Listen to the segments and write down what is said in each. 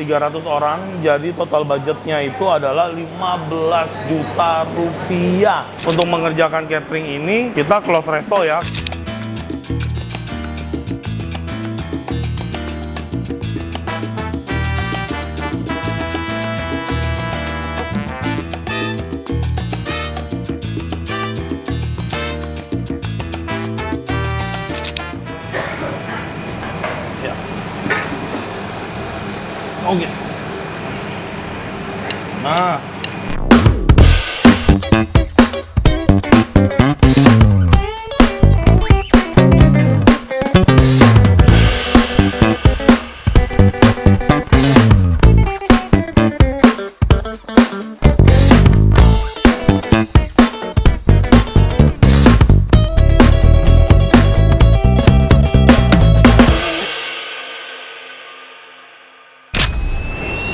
300 orang, jadi total budgetnya itu adalah 15 juta rupiah. Untuk mengerjakan catering ini, kita close resto ya. Oke. Nah.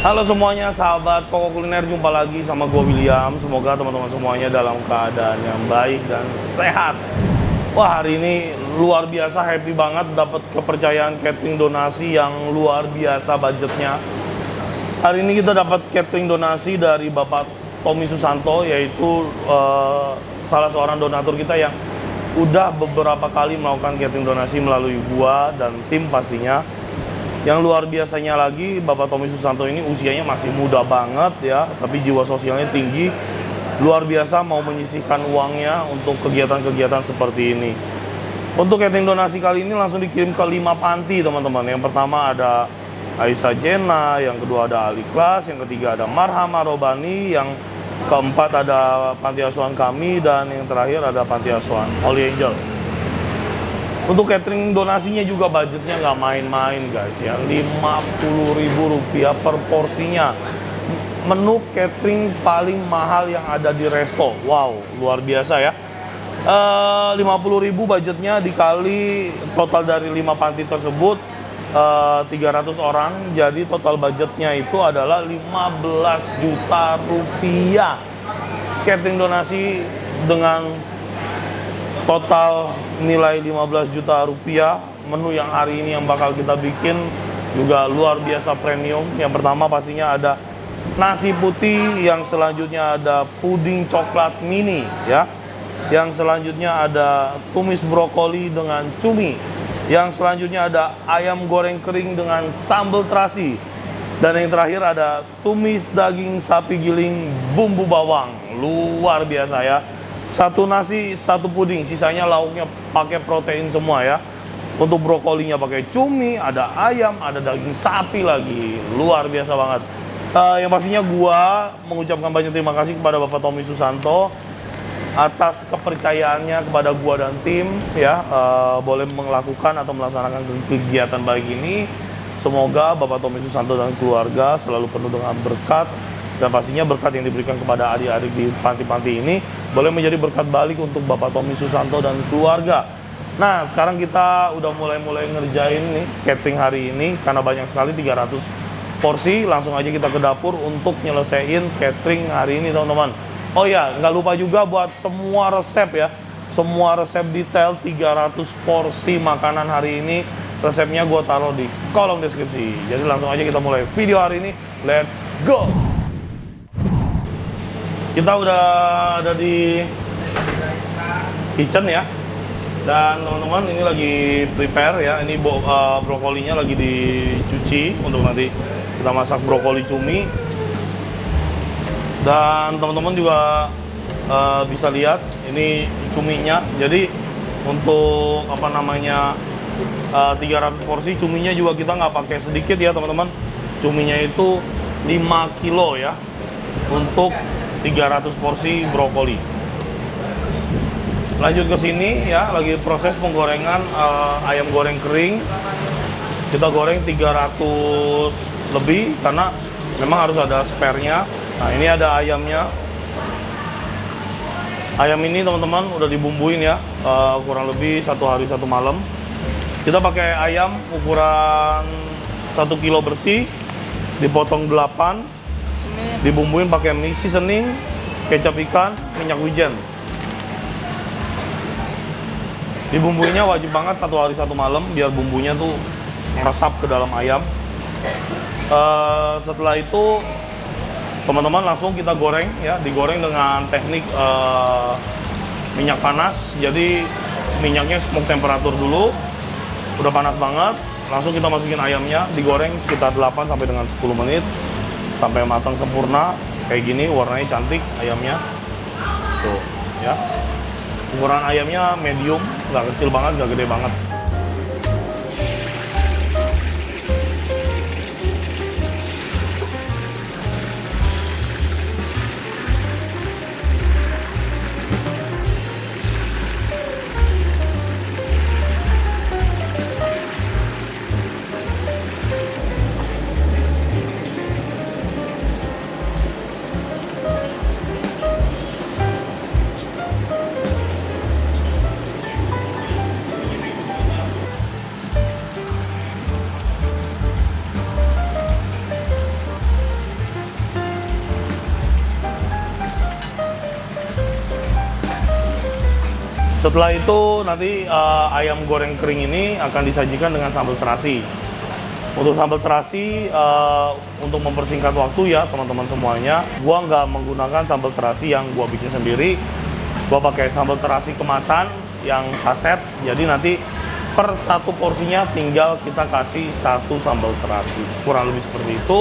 Halo semuanya, sahabat Koko Kuliner, jumpa lagi sama gue William. Semoga teman-teman semuanya dalam keadaan yang baik dan sehat. Wah, hari ini luar biasa, happy banget dapat kepercayaan catering donasi yang luar biasa budgetnya. Hari ini kita dapat catering donasi dari Bapak Tommy Susanto, yaitu salah seorang donatur kita yang udah beberapa kali melakukan catering donasi melalui gua dan tim pastinya. Yang luar biasanya lagi, Bapak Tommy Susanto ini usianya masih muda banget ya, tapi jiwa sosialnya tinggi. Luar biasa mau menyisihkan uangnya untuk kegiatan-kegiatan seperti ini. Untuk catering donasi kali ini langsung dikirim ke 5 panti teman-teman. Yang pertama ada Aisyah Jena, yang kedua ada Al-Ikhlas, yang ketiga ada Marhama Robani, yang keempat ada panti asuhan kami, dan yang terakhir ada panti asuhan Holy Angel. Untuk catering donasinya juga budgetnya nggak main-main guys ya, Rp50.000 per porsinya. Menu catering paling mahal yang ada di resto. Wow, luar biasa ya. 50.000 budgetnya dikali total dari 5 panti tersebut 300 orang, jadi total budgetnya itu adalah 15 juta rupiah. Catering donasi dengan total nilai 15 juta rupiah. Menu yang hari ini yang bakal kita bikin juga luar biasa premium. Yang pertama pastinya ada nasi putih, yang selanjutnya ada puding coklat mini ya. Yang selanjutnya ada tumis brokoli dengan cumi. Yang selanjutnya ada ayam goreng kering dengan sambal terasi. Dan yang terakhir ada tumis daging sapi giling bumbu bawang. Luar biasa ya. Satu nasi, satu puding, sisanya lauknya pakai protein semua ya. Untuk brokolinya pakai cumi, ada ayam, ada daging sapi lagi. Luar biasa banget. Yang pastinya gua mengucapkan banyak terima kasih kepada Bapak Tommy Susanto atas kepercayaannya kepada gua dan tim ya, boleh melakukan atau melaksanakan kegiatan baik ini. Semoga Bapak Tommy Susanto dan keluarga selalu penuh dengan berkat, dan pastinya berkat yang diberikan kepada adik-adik di panti-panti ini boleh menjadi berkat balik untuk Bapak Tommy Susanto dan keluarga. Nah, sekarang kita udah mulai ngerjain nih catering hari ini, karena banyak sekali 300 porsi. Langsung aja kita ke dapur untuk nyelesain catering hari ini teman-teman. Oh ya, nggak lupa juga buat semua resep ya, semua resep detail 300 porsi makanan hari ini, resepnya gue taruh di kolom deskripsi. Jadi langsung aja kita mulai video hari ini, let's go! Kita udah ada di kitchen ya, dan teman-teman ini lagi prepare ya. Ini brokolinya lagi dicuci untuk nanti kita masak brokoli cumi. Dan teman-teman juga bisa lihat ini cuminya. Jadi untuk 300 porsi cuminya juga kita nggak pakai sedikit ya teman-teman. Cuminya itu 5 kilo ya untuk 300 porsi brokoli. Lanjut ke sini ya, lagi proses penggorengan ayam goreng kering. Kita goreng 300 lebih karena memang harus ada spare-nya. Nah, ini ada ayamnya. Ayam ini teman-teman udah dibumbuin ya, kurang lebih 1 hari 1 malam. Kita pakai ayam ukuran 1 kilo bersih, dipotong 8, dibumbuin pakai mie seasoning, kecap ikan, minyak wijen. Dibumbuinya wajib banget 1 hari 1 malam biar bumbunya tuh meresap ke dalam ayam. Setelah itu teman-teman langsung kita goreng ya, digoreng dengan teknik minyak panas. Jadi minyaknya smoke temperatur dulu, udah panas banget, langsung kita masukin ayamnya, digoreng sekitar 8 sampai dengan 10 menit sampai matang sempurna kayak gini, warnanya cantik ayamnya. Tuh ya. Ukuran ayamnya medium, nggak kecil banget, nggak gede banget. Setelah itu nanti ayam goreng kering ini akan disajikan dengan sambal terasi. Untuk sambal terasi, untuk mempersingkat waktu ya teman-teman semuanya, gua nggak menggunakan sambal terasi yang gua bikin sendiri. Gua pakai sambal terasi kemasan yang saset. Jadi nanti per satu porsinya tinggal kita kasih satu sambal terasi. Kurang lebih seperti itu.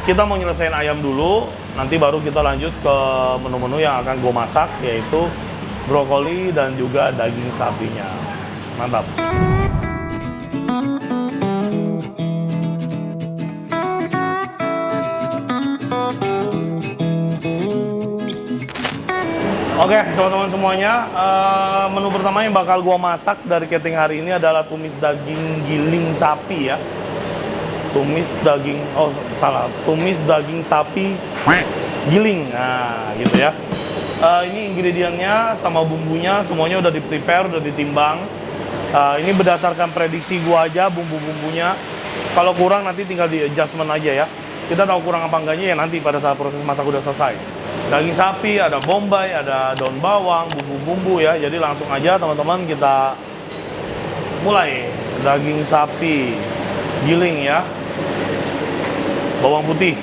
Kita mau nyelesain ayam dulu, nanti baru kita lanjut ke menu-menu yang akan gua masak, yaitu brokoli dan juga daging sapinya. Mantap. Oke, teman-teman semuanya, menu pertama yang bakal gua masak dari catering hari ini adalah tumis daging giling sapi ya. Tumis daging sapi giling. Nah, gitu ya. Ini ingredientnya sama bumbunya semuanya udah di-prepare, udah ditimbang. Ini berdasarkan prediksi gua aja bumbu-bumbunya. Kalau kurang nanti tinggal di adjustment aja ya. Kita tahu kurang apa enggaknya ya nanti pada saat proses masak udah selesai. Daging sapi, ada bombay, ada daun bawang, bumbu-bumbu ya. Jadi langsung aja teman-teman kita mulai. Daging sapi giling ya. Bawang putih.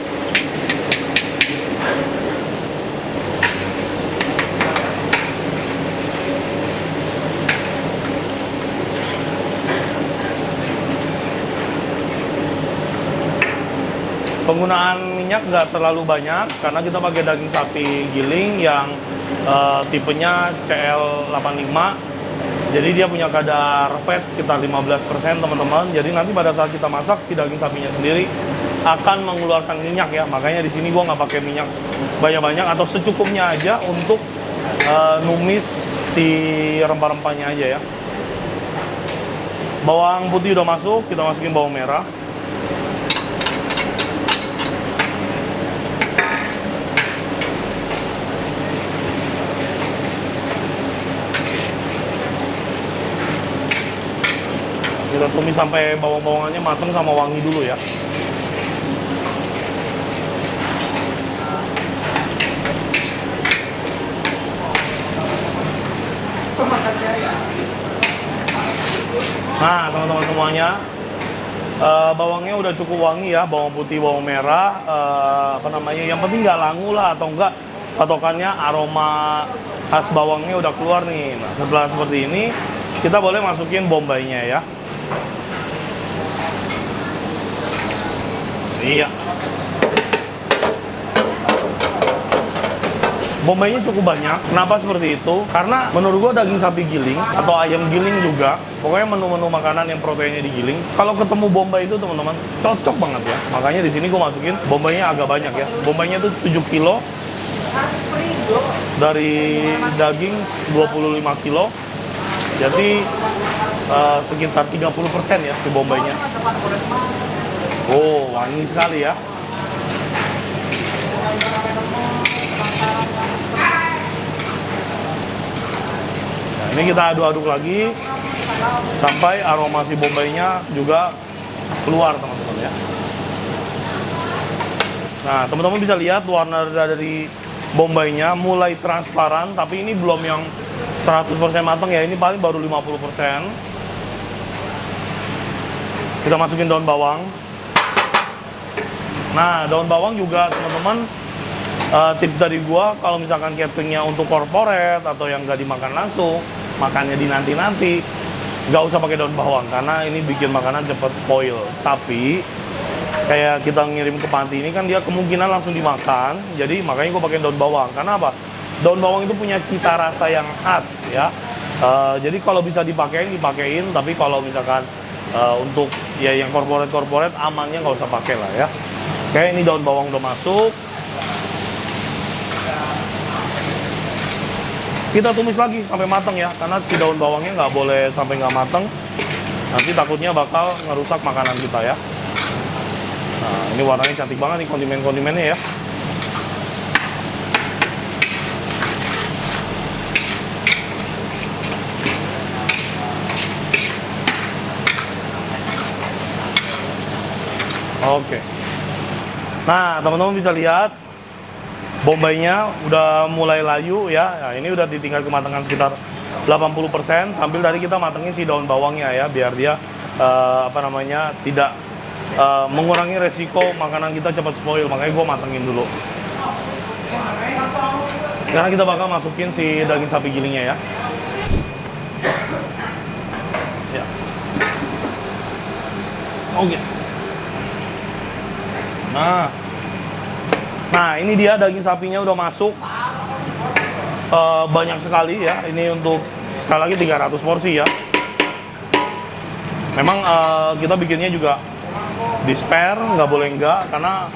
Penggunaan minyak nggak terlalu banyak karena kita pakai daging sapi giling yang tipenya CL85. Jadi dia punya kadar fat sekitar 15% teman-teman. Jadi nanti pada saat kita masak si daging sapinya sendiri akan mengeluarkan minyak ya. Makanya di sini gua nggak pakai minyak banyak-banyak atau secukupnya aja untuk numis si rempah-rempahnya aja ya. Bawang putih udah masuk, kita masukin bawang merah. Kita tumis sampai bawang-bawangannya matang sama wangi dulu ya. Nah, teman-teman semuanya, bawangnya udah cukup wangi ya, bawang putih, bawang merah, yang penting nggak langu lah atau enggak patokannya aroma khas bawangnya udah keluar nih. Nah, setelah seperti ini, kita boleh masukin bombaynya ya. Iya. Bombaynya cukup banyak. Kenapa seperti itu? Karena menurut gua daging sapi giling atau ayam giling juga, pokoknya menu-menu makanan yang proteinnya digiling, kalau ketemu bombay itu teman-teman cocok banget ya. Makanya di sini gua masukin bombaynya agak banyak ya. Bombaynya itu 7 kilo dari daging 25 kilo. Jadi sekitar 30% ya si bombaynya. Oh, wangi sekali ya. Nah, ini kita aduk-aduk lagi sampai aroma si bombaynya juga keluar, teman-teman ya. Nah, teman-teman bisa lihat warna dari bombaynya mulai transparan, tapi ini belum yang 100% matang ya, ini paling baru 50%. Kita masukin daun bawang. Nah, daun bawang juga teman-teman, tips dari gua kalau misalkan cateringnya untuk corporate atau yang nggak dimakan langsung, makannya di nanti-nanti, nggak usah pakai daun bawang karena ini bikin makanan cepat spoil. Tapi kayak kita ngirim ke panti ini kan dia kemungkinan langsung dimakan, jadi makanya gua pakai daun bawang. Karena apa? Daun bawang itu punya cita rasa yang khas ya. Jadi kalau bisa dipakein, tapi kalau misalkan untuk ya yang corporate amannya nggak usah pakai lah ya. Oke, ini daun bawang udah masuk. Kita tumis lagi sampai matang ya, karena si daun bawangnya nggak boleh sampai nggak matang. Nanti takutnya bakal ngerusak makanan kita ya. Nah, ini warnanya cantik banget nih kondimen-kondimennya ya. Oke. Nah, teman-teman bisa lihat bombaynya udah mulai layu ya. Nah, ini udah di tingkat kematangan sekitar 80%. Sambil tadi kita matengin si daun bawangnya ya, biar dia tidak mengurangi resiko makanan kita cepat spoil. Makanya gue matengin dulu. Sekarang kita bakal masukin si daging sapi gilingnya ya. Ya. Oke. Nah, ini dia daging sapinya udah masuk. Banyak sekali ya. Ini untuk sekali lagi 300 porsi ya. Memang kita bikinnya juga di spare, nggak boleh enggak, karena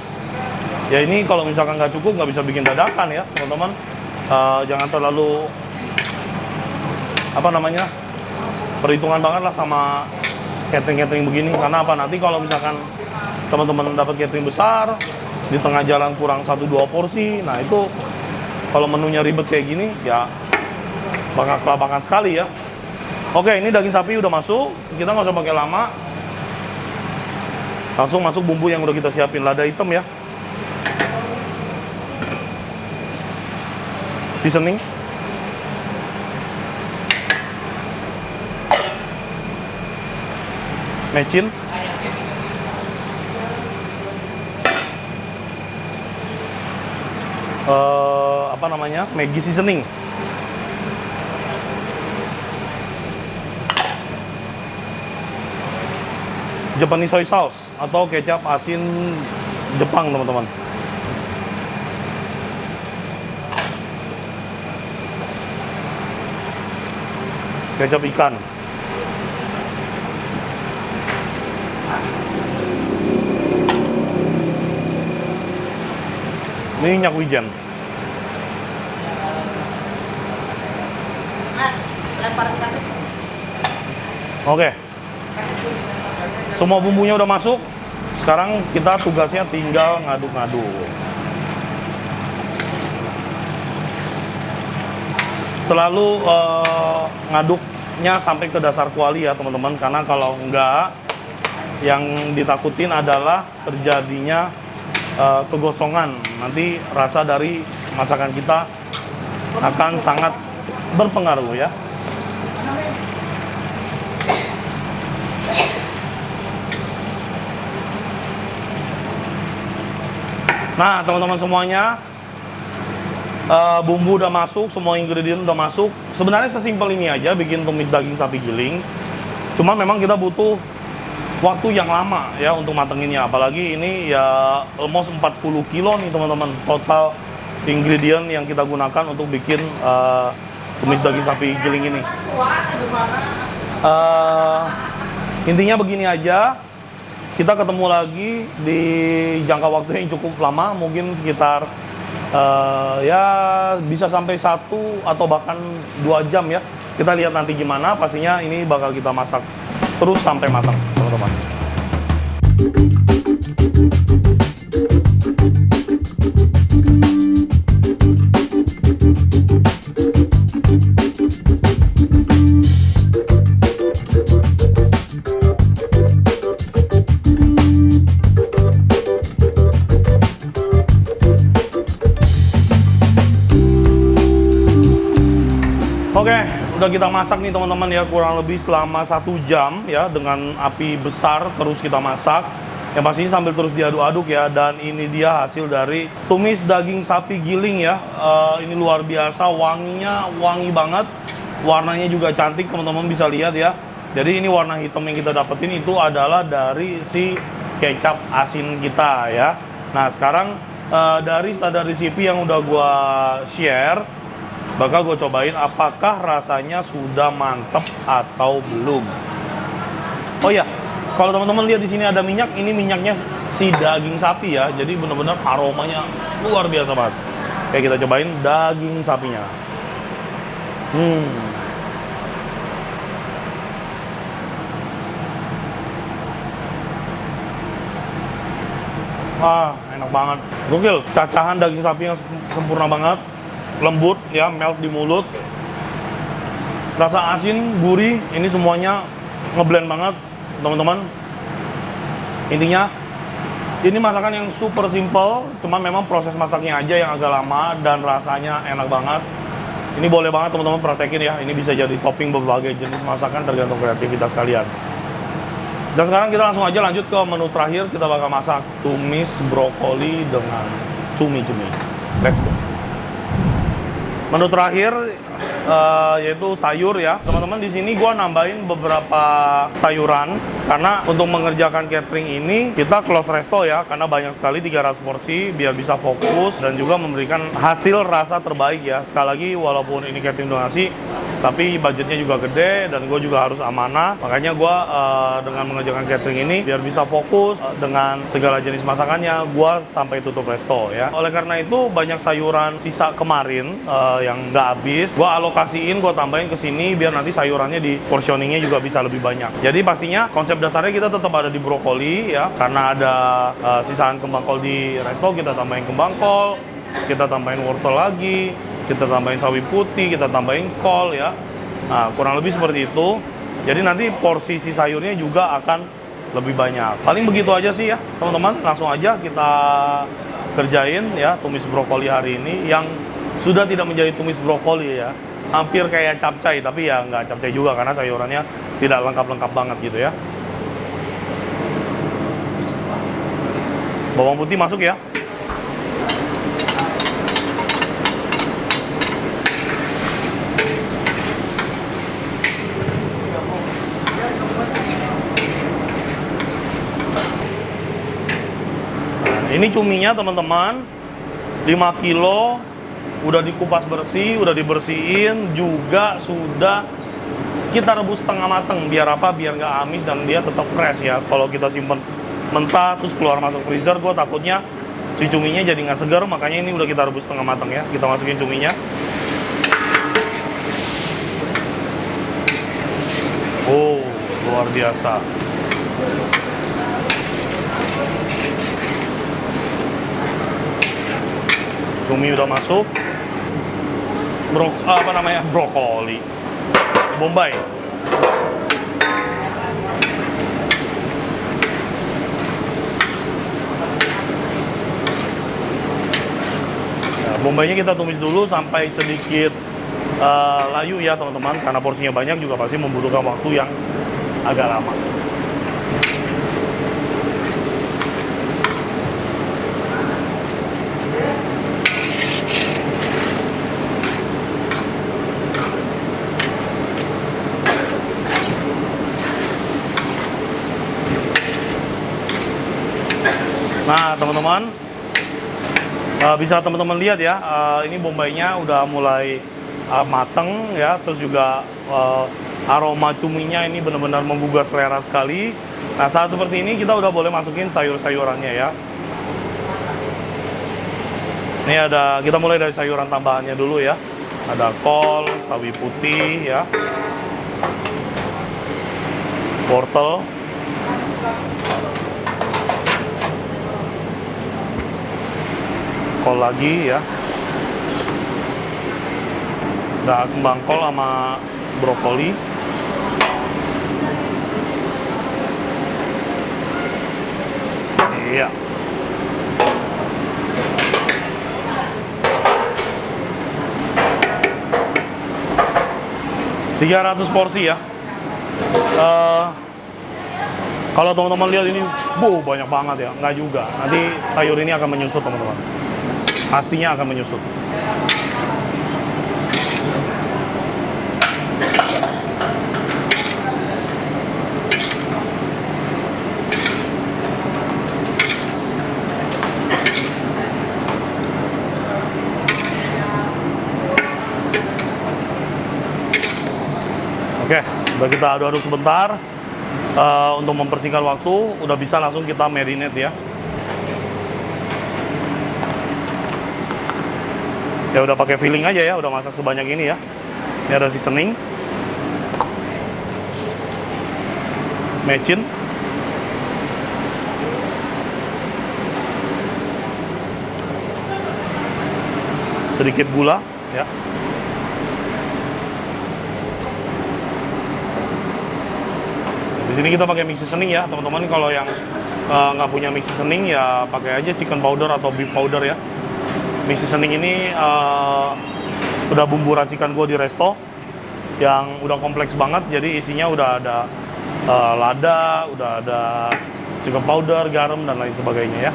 ya ini kalau misalkan nggak cukup nggak bisa bikin dadakan ya teman-teman. Jangan terlalu perhitungan banget lah sama catering begini, karena apa, nanti kalau misalkan teman-teman dapat catering besar di tengah jalan kurang 1-2 porsi, nah itu kalau menunya ribet kayak gini ya bakal kelabakan sekali ya. Oke, ini daging sapi udah masuk, kita nggak usah pakai lama, langsung masuk bumbu yang udah kita siapin. Lada hitam ya, seasoning, mecin, Maggi seasoning, Japanese soy sauce atau kecap asin Jepang teman-teman. Kecap ikan. Ini minyak wijen. Oke. Semua bumbunya udah masuk. Sekarang kita tugasnya tinggal ngaduk-ngaduk. Selalu ngaduknya sampai ke dasar kuali ya teman-teman, karena kalau enggak, yang ditakutin adalah terjadinya kegosongan. Nanti rasa dari masakan kita akan sangat berpengaruh ya. Nah, teman-teman semuanya, bumbu udah masuk, semua ingredient udah masuk. Sebenarnya sesimpel ini aja bikin tumis daging sapi giling. Cuma memang kita butuh waktu yang lama ya untuk matenginnya. Apalagi ini ya almost 40 kilo nih teman-teman, total ingredient yang kita gunakan untuk bikin tumis daging sapi giling ini. Intinya begini aja, kita ketemu lagi di jangka waktu yang cukup lama, mungkin sekitar ya bisa sampai 1 atau bahkan 2 jam ya. Kita lihat nanti gimana, pastinya ini bakal kita masak terus sampai matang teman-teman. Oke, udah kita masak nih teman-teman ya, kurang lebih selama 1 jam ya, dengan api besar terus kita masak. Yang pastinya sambil terus diaduk-aduk ya. Dan ini dia hasil dari tumis daging sapi giling ya. Ini luar biasa, wanginya wangi banget. Warnanya juga cantik, teman-teman bisa lihat ya. Jadi ini warna hitam yang kita dapetin itu adalah dari si kecap asin kita ya. Nah sekarang dari standar recipe yang udah gua share, bakal gue cobain apakah rasanya sudah mantep atau belum. Oh ya, kalau teman-teman lihat di sini ada minyak, ini minyaknya si daging sapi ya. Jadi benar-benar aromanya luar biasa banget. Oke, kita cobain daging sapinya. Enak banget. Gokil, cacahan daging sapi yang sempurna banget. Lembut ya, melt di mulut. Rasa asin, gurih, ini semuanya ngeblend banget, teman-teman. Intinya, ini masakan yang super simple, cuman memang proses masaknya aja yang agak lama dan rasanya enak banget. Ini boleh banget teman-teman praktekin ya. Ini bisa jadi topping berbagai jenis masakan tergantung kreativitas kalian. Dan sekarang kita langsung aja lanjut ke menu terakhir. Kita bakal masak tumis brokoli dengan cumi-cumi. Let's go. Menu terakhir yaitu sayur ya. Teman-teman, di sini gua nambahin beberapa sayuran karena untuk mengerjakan catering ini kita close resto ya, karena banyak sekali 300 porsi biar bisa fokus dan juga memberikan hasil rasa terbaik ya. Sekali lagi, walaupun ini catering donasi, tapi budgetnya juga gede dan gue juga harus amanah. Makanya gue dengan mengerjakan catering ini biar bisa fokus dengan segala jenis masakannya, gue sampai tutup resto ya. Oleh karena itu banyak sayuran sisa kemarin yang nggak habis, gue alokasiin, gue tambahin ke sini biar nanti sayurannya di portioningnya juga bisa lebih banyak. Jadi pastinya konsep dasarnya kita tetap ada di brokoli ya, karena ada sisaan kembang kol di resto, kita tambahin kembang kol, kita tambahin wortel lagi, kita tambahin sawi putih, kita tambahin kol ya. Nah, kurang lebih seperti itu. Jadi nanti porsi si sayurnya juga akan lebih banyak. Paling begitu aja sih ya, teman-teman. Langsung aja kita kerjain ya tumis brokoli hari ini, yang sudah tidak menjadi tumis brokoli ya. Hampir kayak capcay, tapi ya nggak capcay juga karena sayurannya tidak lengkap-lengkap banget gitu ya. Bawang putih masuk ya. Ini cuminya teman-teman 5 kilo udah dikupas bersih, udah dibersihin, juga sudah kita rebus setengah mateng. Biar apa? Biar nggak amis dan dia tetap fresh ya. Kalau kita simpen mentah terus keluar masuk freezer, gue takutnya si cuminya jadi nggak segar. Makanya ini udah kita rebus setengah mateng ya. Kita masukin cuminya. Oh, luar biasa. Cumi udah masuk. Brokoli. Bombay. Nah, bombaynya kita tumis dulu sampai sedikit layu ya teman-teman, karena porsinya banyak juga pasti membutuhkan waktu yang agak lama. Nah teman-teman, bisa teman-teman lihat ya, ini bombaynya udah mulai mateng ya, terus juga aroma cuminya ini benar-benar menggugah selera sekali. Nah saat seperti ini kita udah boleh masukin sayur-sayurannya ya. Ini kita mulai dari sayuran tambahannya dulu ya. Ada kol, sawi putih ya, wortel, kol lagi ya, ada kembang kol sama brokoli, iya, 300 porsi ya. Kalau teman-teman lihat ini, banyak banget ya. Nggak juga. Nanti sayur ini akan menyusut teman-teman. Pastinya akan menyusut. Oke, udah kita aduk-aduk sebentar. Untuk mempersingkat waktu, udah bisa langsung kita marinate ya. Ya udah pakai filling aja ya, udah masak sebanyak ini ya. Ini ada seasoning, mecin, sedikit gula ya. Di sini kita pakai mix seasoning ya, teman-teman. Kalau yang nggak punya mix seasoning ya pakai aja chicken powder atau beef powder ya. Mix seasoning ini udah bumbu racikan gue di resto yang udah kompleks banget. Jadi isinya udah ada lada, udah ada chicken powder, garam dan lain sebagainya ya.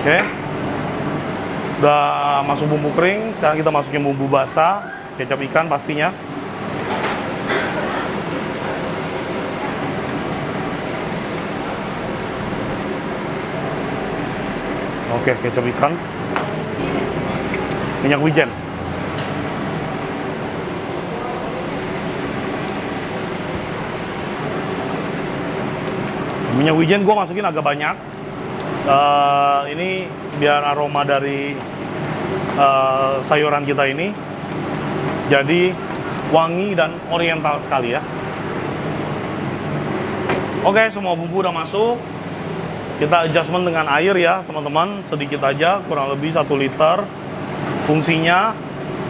Oke, udah masuk bumbu kering, sekarang kita masukin bumbu basah, kecap ikan pastinya. Oke, kecap ikan, minyak wijen. Minyak wijen gue masukin agak banyak. Ini biar aroma dari sayuran kita ini jadi wangi dan oriental sekali ya. Oke, semua bumbu udah masuk. Kita adjustment dengan air ya teman-teman, sedikit aja, kurang lebih 1 liter. Fungsinya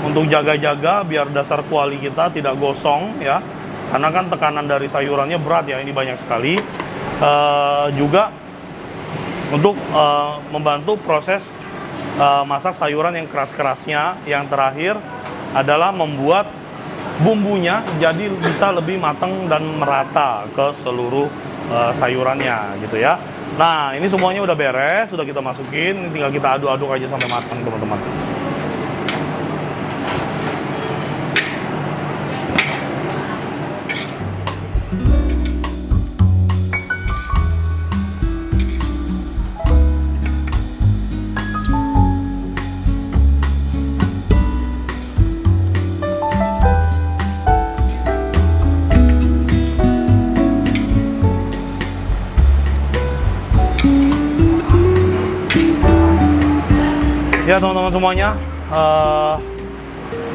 untuk jaga-jaga biar dasar kuali kita tidak gosong ya, karena kan tekanan dari sayurannya berat ya, ini banyak sekali. Juga untuk membantu proses masak sayuran yang keras-kerasnya. Yang terakhir adalah membuat bumbunya jadi bisa lebih matang dan merata ke seluruh sayurannya gitu ya. Nah, ini semuanya udah beres, sudah kita masukin, tinggal kita aduk-aduk aja sampai matang teman-teman. Ya teman-teman semuanya,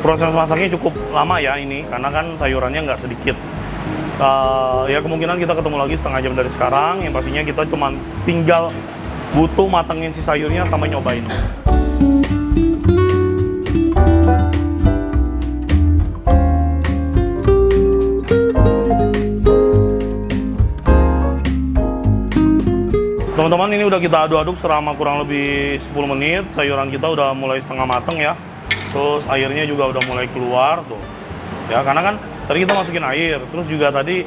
proses masaknya cukup lama ya ini, karena kan sayurannya nggak sedikit. Ya kemungkinan kita ketemu lagi setengah jam dari sekarang. Yang pastinya kita cuma tinggal butuh matengin si sayurnya sama nyobain. Teman-teman, ini udah kita aduk-aduk selama kurang lebih 10 menit. Sayuran kita udah mulai setengah mateng ya. Terus airnya juga udah mulai keluar tuh. Ya, karena kan tadi kita masukin air. Terus juga tadi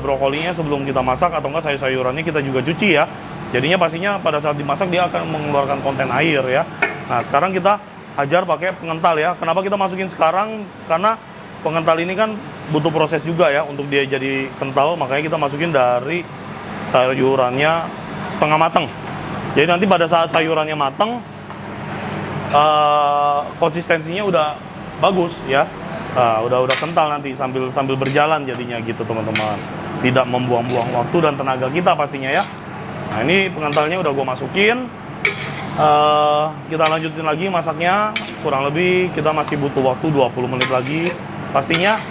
brokolinya sebelum kita masak atau enggak sayur-sayurannya kita juga cuci ya. Jadinya pastinya pada saat dimasak dia akan mengeluarkan konten air ya. Nah, sekarang kita hajar pakai pengental ya. Kenapa kita masukin sekarang? Karena pengental ini kan butuh proses juga ya untuk dia jadi kental. Makanya kita masukin dari sayurannya setengah matang. Jadi nanti pada saat sayurannya matang, konsistensinya udah bagus ya. Udah kental nanti sambil berjalan jadinya gitu teman-teman. Tidak membuang-buang waktu dan tenaga kita pastinya ya. Nah, ini pengentalnya udah gue masukin. Kita lanjutin lagi masaknya. Kurang lebih kita masih butuh waktu 20 menit lagi. Pastinya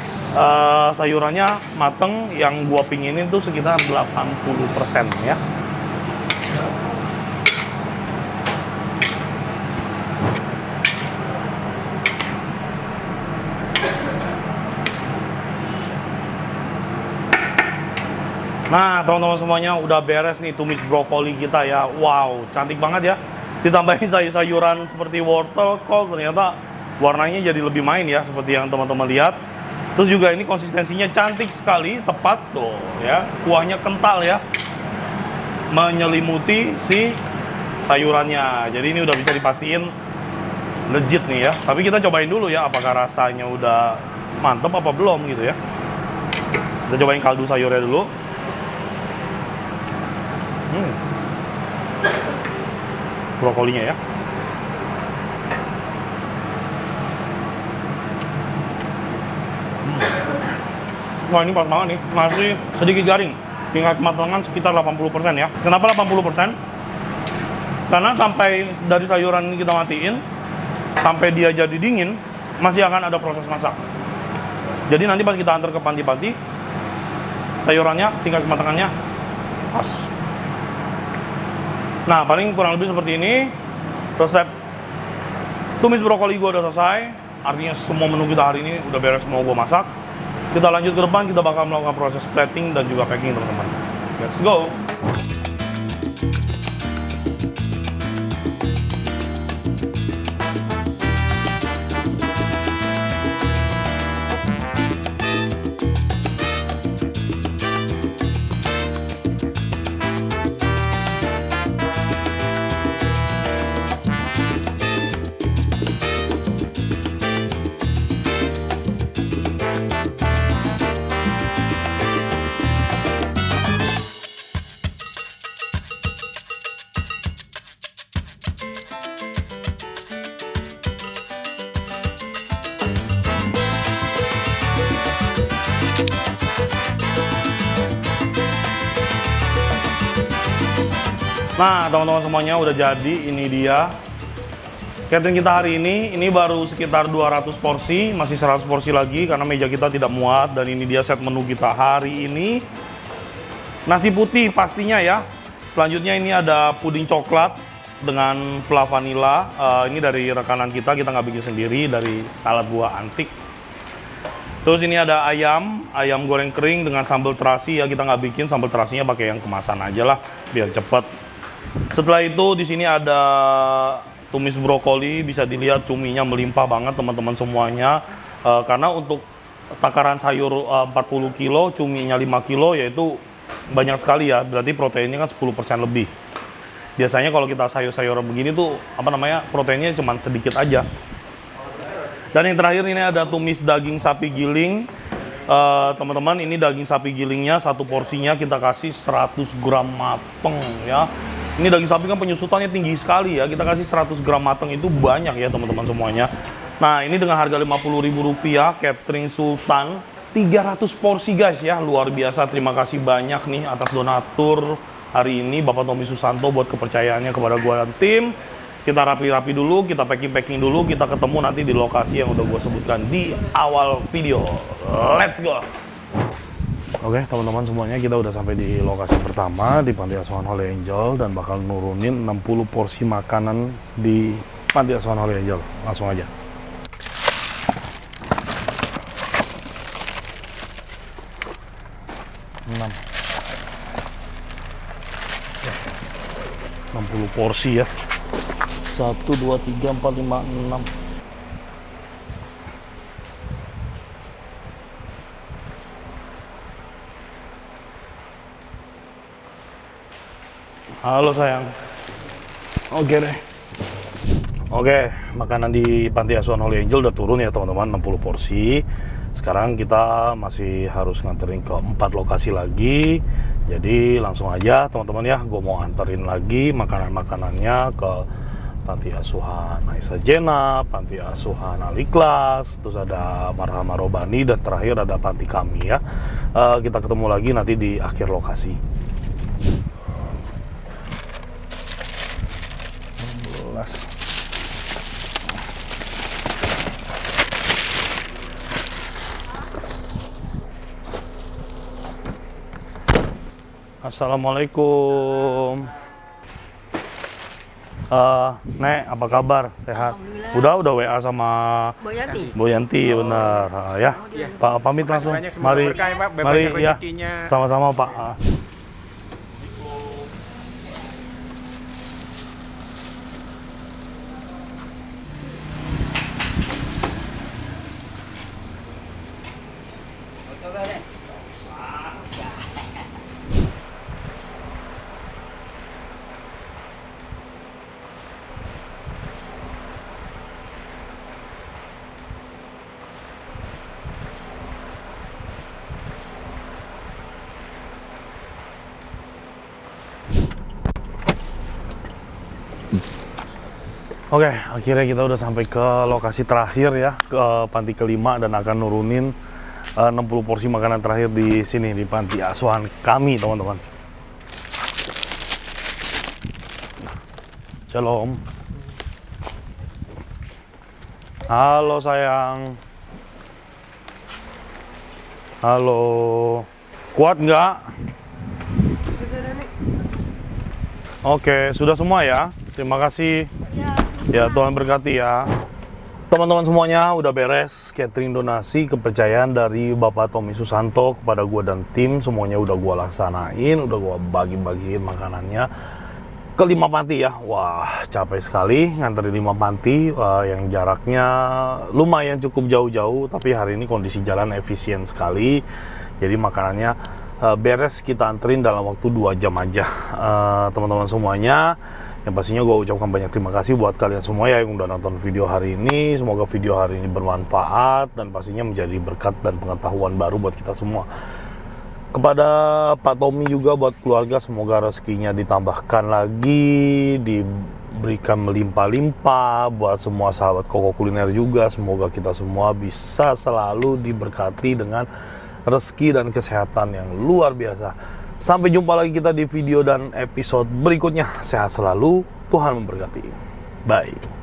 sayurannya mateng, yang gua pinginin tuh sekitar 80% ya. Nah, teman-teman semuanya udah beres nih tumis brokoli kita ya. Wow, cantik banget ya. Ditambahin sayur-sayuran seperti wortel, kol, ternyata warnanya jadi lebih main ya, seperti yang teman-teman lihat. Terus juga ini konsistensinya cantik sekali, tepat tuh ya. Kuahnya kental ya, menyelimuti si sayurannya. Jadi ini udah bisa dipastiin legit nih ya. Tapi kita cobain dulu ya, apakah rasanya udah mantep apa belum gitu ya. Kita cobain kaldu sayurnya dulu. Brokolinya ya. Wah, ini pas banget nih. Masih sedikit garing. Tingkat kematangan sekitar 80% ya. Kenapa 80%? Karena sampai dari sayuran ini kita matiin, sampai dia jadi dingin, masih akan ada proses masak. Jadi nanti pas kita antar ke panti-panti, sayurannya tingkat kematangannya pas. Nah, paling kurang lebih seperti ini. Resep tumis brokoli gue udah selesai. Artinya semua menu kita hari ini udah beres, mau gue masak. Kita lanjut ke depan, kita bakal melakukan proses plating dan juga packing, teman-teman. Let's go! Nah, teman-teman semuanya udah jadi, ini dia catering kita hari ini baru sekitar 200 porsi, masih 100 porsi lagi karena meja kita tidak muat. Dan ini dia set menu kita hari ini. Nasi putih pastinya ya. Selanjutnya ini ada puding coklat dengan fla vanilla. Ini dari rekanan kita nggak bikin sendiri, dari salad buah antik. Terus ini ada ayam goreng kering dengan sambal terasi ya, kita nggak bikin, sambal terasinya pakai yang kemasan aja lah biar cepet. Setelah itu di sini ada tumis brokoli, bisa dilihat cuminya melimpah banget teman-teman semuanya. Karena untuk takaran sayur 40 kilo, cuminya 5 kilo, yaitu banyak sekali ya, berarti proteinnya kan 10% lebih. Biasanya kalau kita sayur-sayur begini tuh proteinnya cuma sedikit aja. Dan yang terakhir ini ada tumis daging sapi giling. Teman-teman, ini daging sapi gilingnya satu porsinya kita kasih 100 gram mateng ya. Ini daging sapi kan penyusutannya tinggi sekali ya, kita kasih 100 gram mateng itu banyak ya teman-teman semuanya. Nah, ini dengan harga Rp50.000, catering Sultan 300 porsi guys ya, luar biasa. Terima kasih banyak nih atas donatur hari ini Bapak Tommy Susanto buat kepercayaannya kepada gua dan tim. Kita rapi-rapi dulu, kita packing-packing dulu, kita ketemu nanti di lokasi yang udah gue sebutkan di awal video. Let's go! Oke, teman-teman semuanya, kita udah sampai di lokasi pertama di Panti Asuhan Holy Angel dan bakal nurunin 60 porsi makanan di Panti Asuhan Holy Angel. Langsung aja. Enam. 60 porsi ya. 1, 2, 3, 4, 5, 6. Halo sayang. Oke deh. Oke, makanan di Panti Asuhan Holy Angel udah turun ya teman-teman, 60 porsi. Sekarang kita masih harus nganterin ke 4 lokasi lagi. Jadi langsung aja teman-teman ya, gue mau anterin lagi makanan-makanannya ke Panti Asuhan Aisyah Jena, Panti Asuhan Al-Ikhlas, terus ada Marhama Robani, dan terakhir ada Panti Kami ya. Kita ketemu lagi nanti di akhir lokasi. Assalamualaikum. Nek, apa kabar? Sehat? Udah WA sama Boyanti, benar. Ya, Pak pamit langsung. Mari ya, sama-sama Pak. Oke, akhirnya kita udah sampai ke lokasi terakhir ya, ke panti kelima dan akan nurunin 60 porsi makanan terakhir di sini di panti asuhan kami, teman-teman. Shalom. Halo sayang. Halo. Kuat nggak? Oke, sudah semua ya. Terima kasih. Ya, Tuhan berkati ya. Teman-teman semuanya udah beres catering donasi kepercayaan dari Bapak Tommy Susanto kepada gua dan tim. Semuanya udah gua laksanain, udah gua bagi-bagiin makanannya ke 5 panti ya. Wah, capek sekali nganterin 5 panti yang jaraknya lumayan cukup jauh-jauh, tapi hari ini kondisi jalan efisien sekali. Jadi makanannya beres kita anterin dalam waktu 2 jam aja. Teman-teman semuanya, yang pastinya gue ucapkan banyak terima kasih buat kalian semua ya yang udah nonton video hari ini. Semoga video hari ini bermanfaat dan pastinya menjadi berkat dan pengetahuan baru buat kita semua. Kepada Pak Tommy juga buat keluarga, semoga rezekinya ditambahkan lagi, diberikan melimpah-limpah. Buat semua sahabat Koko Kuliner juga, semoga kita semua bisa selalu diberkati dengan rezeki dan kesehatan yang luar biasa. Sampai jumpa lagi kita di video dan episode berikutnya. Sehat selalu, Tuhan memberkati. Bye.